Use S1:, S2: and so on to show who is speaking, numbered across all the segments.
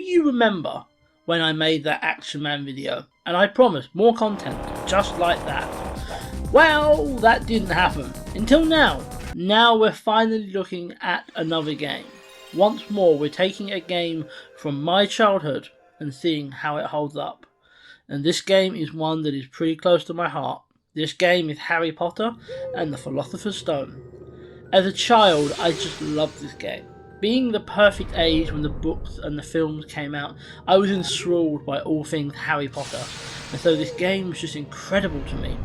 S1: you remember when I made that Action Man video and I promised more content just like that? Well, that didn't happen until now. Now we're finally looking at another game. Once more, we're taking a game from my childhood and seeing how it holds up. And this game is one that is pretty close to my heart. This game is Harry Potter and the Philosopher's Stone. As a child, I just loved this game. Being the perfect age when the books and the films came out, I was enthralled by all things Harry Potter, and so this game was just incredible to me.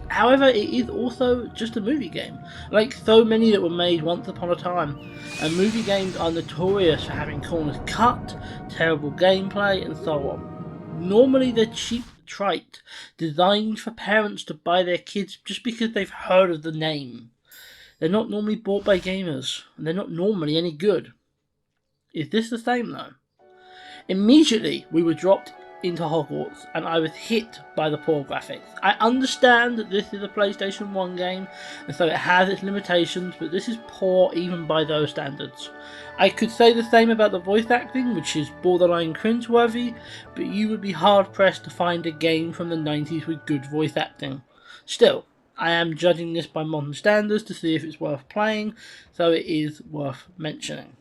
S1: However, it is also just a movie game, like so many that were made once upon a time, and movie games are notorious for having corners cut, terrible gameplay, and so on. Normally they're cheap trite, designed for parents to buy their kids just because they've heard of the name. They're not normally bought by gamers, and they're not normally any good. Is this the same though? Immediately we were dropped into Hogwarts, and I was hit by the poor graphics. I understand that this is a PlayStation 1 game, and so it has its limitations, but this is poor even by those standards. I could say the same about the voice acting, which is borderline cringeworthy, but you would be hard pressed to find a game from the 90s with good voice acting. Still, I am judging this by modern standards to see if it's worth playing, so it is worth mentioning.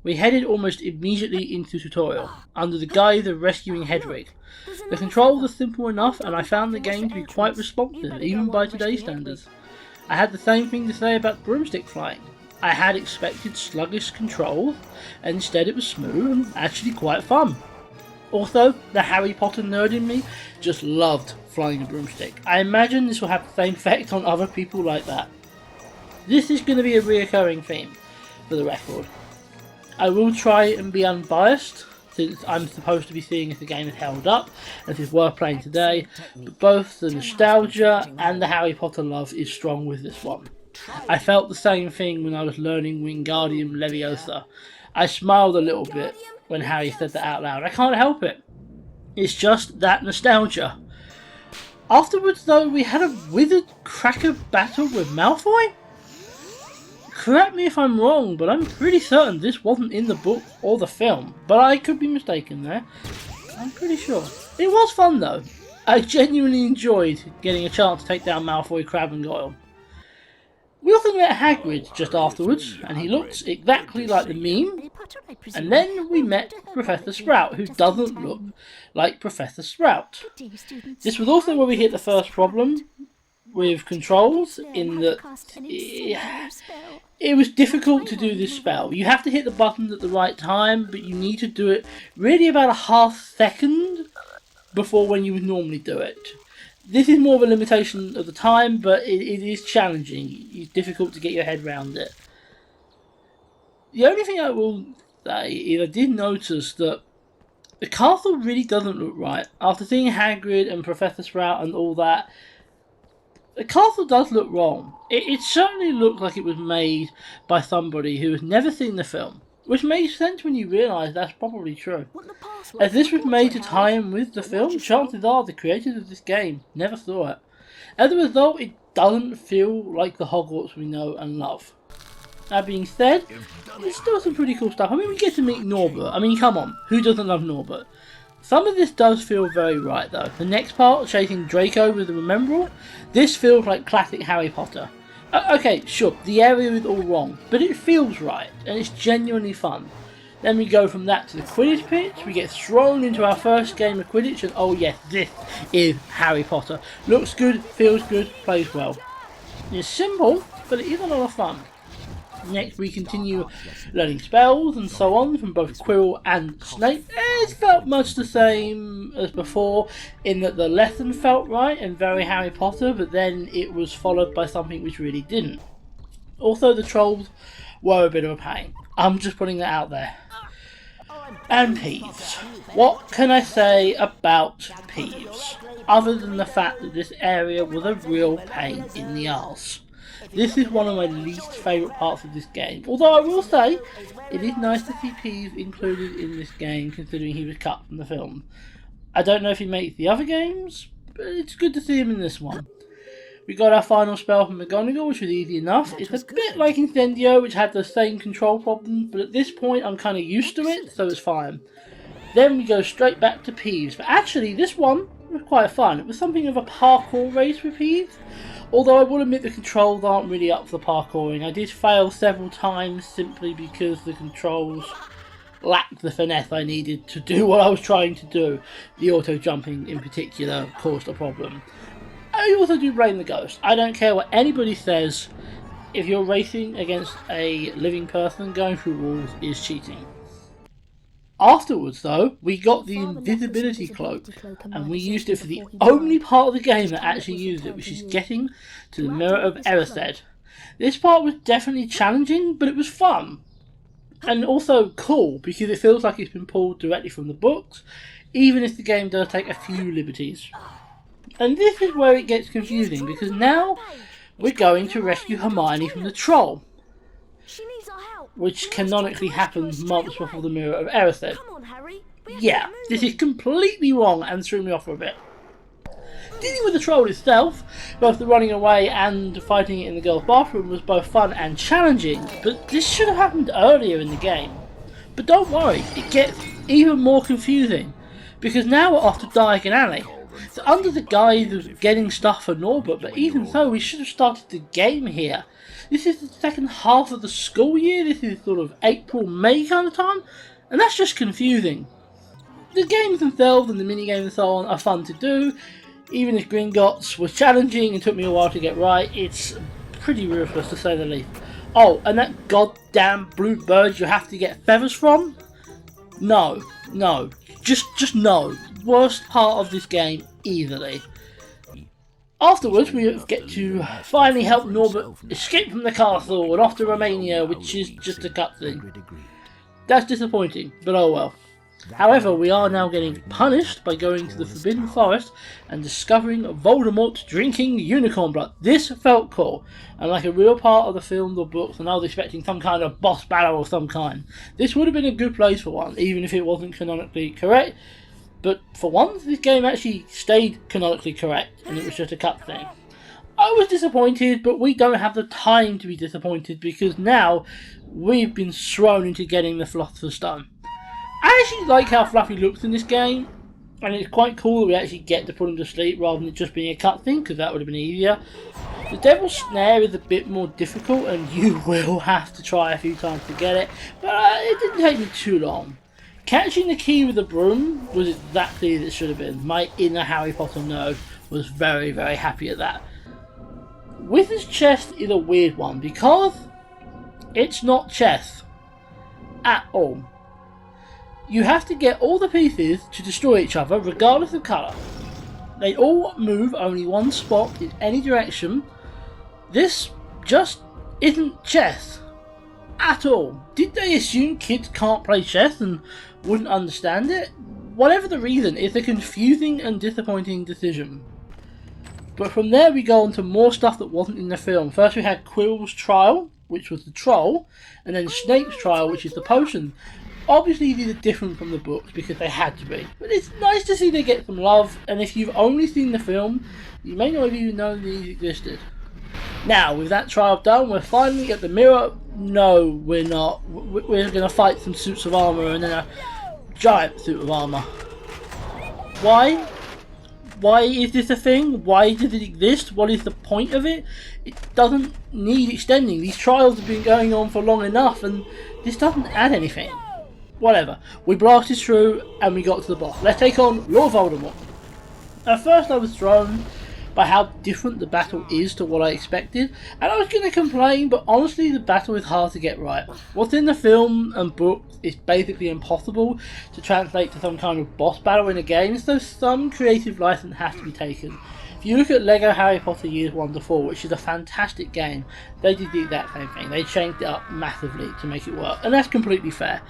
S1: We headed almost immediately into tutorial, under the guise of rescuing Hedwig. The controls are simple enough, and I found the game to be quite responsive, even by today's standards. I had the same thing to say about broomstick flying. I had expected sluggish controls, and instead it was smooth and actually quite fun. Also, the Harry Potter nerd in me just loved flying a broomstick. I imagine this will have the same effect on other people like that. This is going to be a reoccurring theme, for the record. I will try and be unbiased, since I'm supposed to be seeing if the game is held up and if it's worth playing today, but both the nostalgia and the Harry Potter love is strong with this one. I felt the same thing when I was learning Wingardium Leviosa. I smiled a little bit when Harry said that out loud. I can't help it. It's just that nostalgia. Afterwards though, we had a wizard cracker battle with Malfoy? Correct me if I'm wrong, but I'm pretty certain this wasn't in the book or the film, but I could be mistaken there. I'm pretty sure. It was fun though. I genuinely enjoyed getting a chance to take down Malfoy, Crabbe and Goyle. We also met Hagrid just afterwards, and he looks exactly like the meme. And then we met Professor Sprout, who doesn't look like Professor Sprout. This was also where we hit the first problem with controls, in that it was difficult to do this spell. You have to hit the button at the right time, but you need to do it really about a half second before when you would normally do it. This is more of a limitation of the time, but it is challenging. It's difficult to get your head around it. The only thing I will say is I did notice that the castle really doesn't look right. After seeing Hagrid and Professor Sprout and all that, the castle does look wrong. It certainly looked like it was made by somebody who has never seen the film, which makes sense when you realise that's probably true. As this was made to tie in with the film, chances are the creators of this game never saw it. As a result, it doesn't feel like the Hogwarts we know and love. That being said, there's still some pretty cool stuff. I mean, we get to meet Norbert. I mean, come on, who doesn't love Norbert? Some of this does feel very right though. The next part, chasing Draco with the Remembrall, this feels like classic Harry Potter. Okay, sure, the area is all wrong, but it feels right, and it's genuinely fun. Then we go from that to the Quidditch pitch, we get thrown into our first game of Quidditch, and oh yes, this is Harry Potter. Looks good, feels good, plays well. It's simple, but it is a lot of fun. Next we continue learning spells and so on from both Quirrell and Snape. It felt much the same as before in that the lesson felt right and very Harry Potter, but then it was followed by something which really didn't. Also the trolls were a bit of a pain. I'm just putting that out there. And Peeves. What can I say about Peeves, other than the fact that this area was a real pain in the arse? This is one of my least favourite parts of this game, although I will say it is nice to see Peeves included in this game considering he was cut from the film. I don't know if he makes the other games, but it's good to see him in this one. We got our final spell from McGonagall, which was easy enough. It's a bit like Incendio, which had the same control problems, but at this point I'm kind of used to it, so it's fine. Then we go straight back to Peeves, but actually this one was quite fun. It was something of a parkour race with Peeves, although I will admit the controls aren't really up for parkouring. I did fail several times simply because the controls lacked the finesse I needed to do what I was trying to do. The auto jumping in particular caused a problem. I also do blame the ghost. I don't care what anybody says, if you're racing against a living person, going through walls is cheating. Afterwards though, we got the invisibility cloak, and we used it for the only part of the game that actually used it, which is getting to the Mirror of Erised. This part was definitely challenging, but it was fun. And also cool, because it feels like it's been pulled directly from the books, even if the game does take a few liberties. And this is where it gets confusing, because now we're going to rescue Hermione from the troll, which canonically happens months before the Mirror of Erised. Yeah, this is completely wrong and threw me off for a bit. Dealing with the troll itself, both the running away and fighting it in the girls' bathroom, was both fun and challenging, but this should have happened earlier in the game. But don't worry, it gets even more confusing, because now we're off to Diagon Alley. So under the guise of getting stuff for Norbert, but even so, we should have started the game here. This is the second half of the school year, this is sort of April, May kind of time, and that's just confusing. The games themselves and the minigames and so on are fun to do. Even if Gringotts was challenging and took me a while to get right, it's pretty ruthless to say the least. Oh, and that goddamn blue bird you have to get feathers from? No, just no. Worst part of this game easily. Afterwards, we get to finally help Norbert escape from the castle and off to Romania, which is just a cutscene. That's disappointing, but oh well. However, we are now getting punished by going to the Forbidden Forest and discovering Voldemort drinking unicorn blood. This felt cool, and like a real part of the film or books, and I was expecting some kind of boss battle of some kind. This would have been a good place for one, even if it wasn't canonically correct. But for once, this game actually stayed canonically correct, and it was just a cutscene. I was disappointed, but we don't have the time to be disappointed, because now we've been thrown into getting the Philosopher's Stone. I actually like how Fluffy looks in this game, and it's quite cool that we actually get to put him to sleep rather than it just being a cutscene, because that would have been easier. The Devil's Snare is a bit more difficult, and you will have to try a few times to get it, but it didn't take me too long. Catching the key with the broom was exactly as it should have been. My inner Harry Potter nerd was very, very happy at that. Wizard's Chest is a weird one, because it's not chess at all. You have to get all the pieces to destroy each other, regardless of colour. They all move only one spot in any direction. This just isn't chess at all. Did they assume kids can't play chess and wouldn't understand it? Whatever the reason, it's a confusing and disappointing decision. But from there we go on to more stuff that wasn't in the film. First we had Quills Trial, which was the troll, and then Snape's Trial, which is the potion. Obviously these are different from the books because they had to be, but it's nice to see they get some love, and if you've only seen the film, you may not have even known these existed. Now, with that trial done, we're finally at the mirror. No, we're not. We're going to fight some suits of armour and then a giant suit of armour. Why? Why is this a thing? Why does it exist? What is the point of it? It doesn't need extending. These trials have been going on for long enough, and this doesn't add anything. Whatever. We blasted through and we got to the boss. Let's take on Lord Voldemort. At first I was thrown by how different the battle is to what I expected, and I was going to complain, but honestly the battle is hard to get right. What's in the film and books is basically impossible to translate to some kind of boss battle in a game, so some creative license has to be taken. If you look at LEGO Harry Potter Years 1 to 4, which is a fantastic game, they did the exact same thing. They changed it up massively to make it work, and that's completely fair.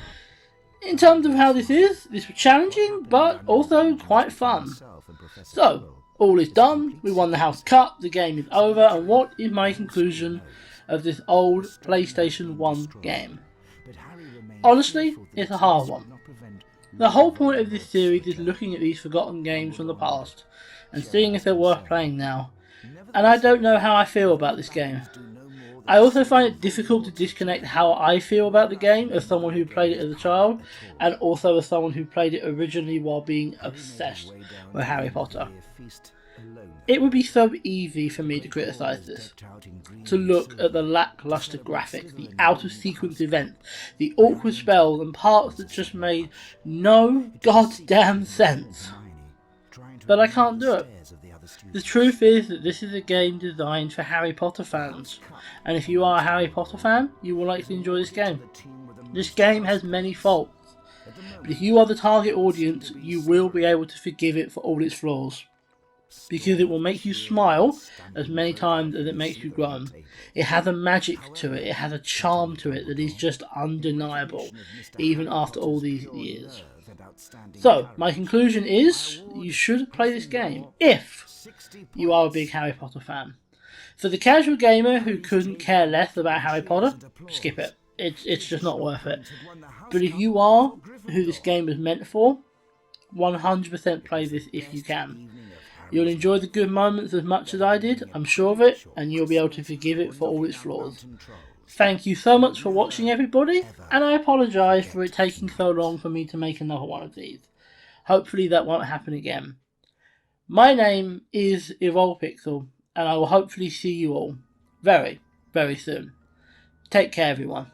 S1: In terms of how this was challenging, but also quite fun. So, all is done, we won the House Cup, the game is over, and what is my conclusion of this old PlayStation 1 game? Honestly, it's a hard one. The whole point of this series is looking at these forgotten games from the past, and seeing if they're worth playing now. and I don't know how I feel about this game. I also find it difficult to disconnect how I feel about the game as someone who played it as a child, and also as someone who played it originally while being obsessed with Harry Potter. It would be so easy for me to criticise this, to look at the lacklustre graphics, the out-of-sequence events, the awkward spells and parts that just made no goddamn sense. But I can't do it. The truth is that this is a game designed for Harry Potter fans, and if you are a Harry Potter fan, you will likely enjoy this game. This game has many faults, but if you are the target audience, you will be able to forgive it for all its flaws. Because it will make you smile as many times as it makes you groan. It has a magic to it, it has a charm to it that is just undeniable, even after all these years. So, my conclusion is, you should play this game, if you are a big Harry Potter fan. For the casual gamer who couldn't care less about Harry Potter, skip it. It's just not worth it. But if you are who this game is meant for, 100% play this if you can. You'll enjoy the good moments as much as I did, I'm sure of it, and you'll be able to forgive it for all its flaws. Thank you so much for watching, everybody, and I apologise for it taking so long for me to make another one of these. Hopefully that won't happen again. My name is EvolvedPixel, and I will hopefully see you all very, very soon. Take care, everyone.